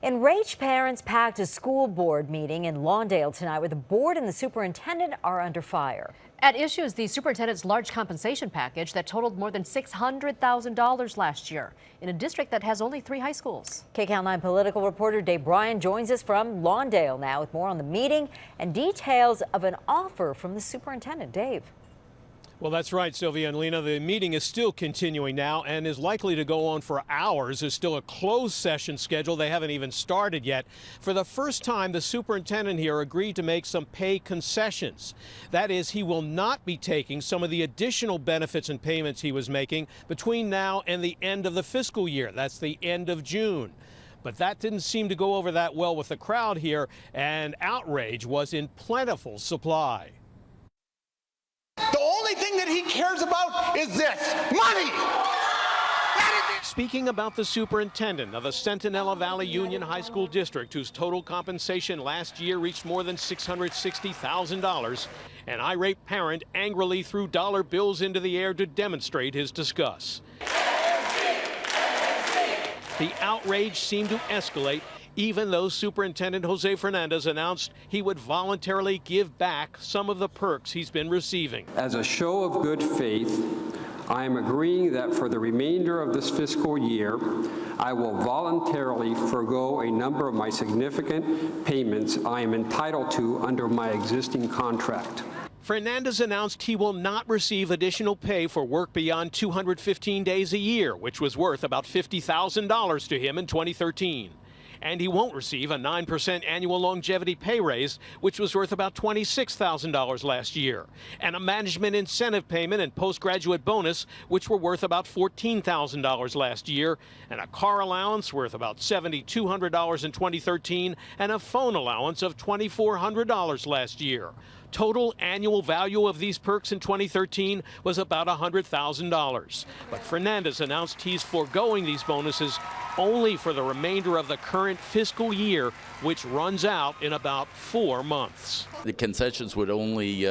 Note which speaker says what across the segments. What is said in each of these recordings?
Speaker 1: Enraged parents packed a school board meeting in Lawndale tonight where the board and the superintendent are under fire.
Speaker 2: At issue is the superintendent's large compensation package that totaled more than $600,000 last year in a district that has only 3 high schools.
Speaker 1: KCAL 9 political reporter Bryan joins us from Lawndale now with more on the meeting and details of an offer from the superintendent. Dave.
Speaker 3: Well, that's right, Sylvia and Lena. The meeting is still continuing now and is likely to go on for hours. There's still a closed session scheduled. They haven't even started yet. For the first time, the superintendent here agreed to make some pay concessions. That is, he will not be taking some of the additional benefits and payments he was making between now and the end of the fiscal year. That's the end of June. But that didn't seem to go over that well with the crowd here, and outrage was in plentiful supply.
Speaker 4: The only thing that he cares about is this, money!
Speaker 3: Speaking about the superintendent of the Centinela Valley Union High School District, whose total compensation last year reached more than $660,000, an irate parent angrily threw dollar bills into the air to demonstrate his disgust. The outrage seemed to escalate, even though Superintendent Jose Fernandez announced he would voluntarily give back some of the perks he's been receiving.
Speaker 5: As a show of good faith, I am agreeing that for the remainder of this fiscal year, I will voluntarily forego a number of my significant payments I am entitled to under my existing contract.
Speaker 3: Fernandez announced he will not receive additional pay for work beyond 215 days a year, which was worth about $50,000 to him in 2013. And he won't receive a 9% annual longevity pay raise, which was worth about $26,000 last year, and a management incentive payment and postgraduate bonus, which were worth about $14,000 last year, and a car allowance worth about $7,200 in 2013, and a phone allowance of $2,400 last year. Total annual value of these perks in 2013 was about $100,000. But Fernandez announced he's foregoing these bonuses only for the remainder of the current fiscal year, which runs out in about 4 months.
Speaker 6: The concessions would only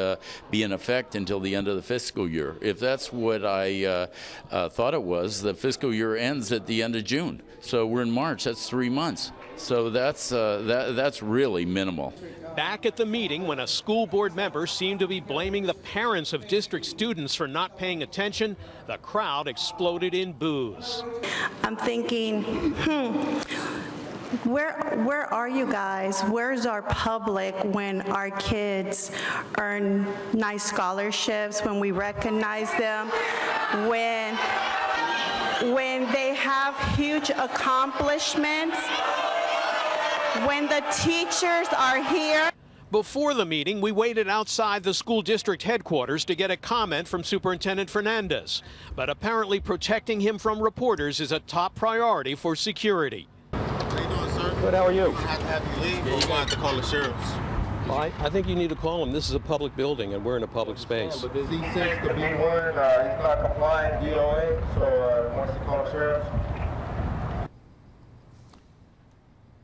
Speaker 6: be in effect until the end of the fiscal year. If that's what I thought it was, the fiscal year ends at the end of June. So we're in March, that's 3 months. So that's really minimal.
Speaker 3: Back at the meeting, when a school board member seemed to be blaming the parents of district students for not paying attention, the crowd exploded in boos.
Speaker 7: I'm thinking, where are you guys? Where's our public when our kids earn nice scholarships, when we recognize them, when they have huge accomplishments, when the teachers are here?
Speaker 3: Before the meeting, we waited outside the school district headquarters to get a comment from Superintendent Fernandez. But apparently protecting him from reporters is a top priority for security.
Speaker 4: How you doing, sir?
Speaker 3: Good, how are you?
Speaker 4: I have to leave, but we're going to have to call the sheriffs.
Speaker 3: Well, I think you need to call him. This is a public building and we're in a public space.
Speaker 4: But this C6 to B1, he's not complying DOA, so once he calls the sheriffs.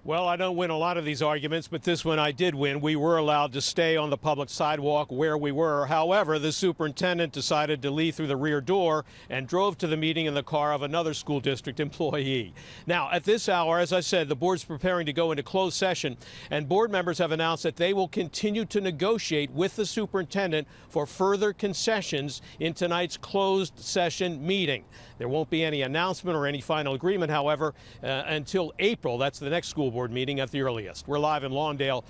Speaker 3: Well, I don't win a lot of these arguments, but this one I did win. We were allowed to stay on the public sidewalk where we were. However, the superintendent decided to leave through the rear door and drove to the meeting in the car of another school district employee. Now, at this hour, as I said, the board's preparing to go into closed session, and board members have announced that they will continue to negotiate with the superintendent for further concessions in tonight's closed session meeting. There won't be any announcement or any final agreement, however, until April. That's the next school board meeting at the earliest. We're live in Lawndale.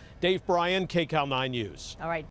Speaker 3: Bryan, KCAL 9 News.
Speaker 2: All right.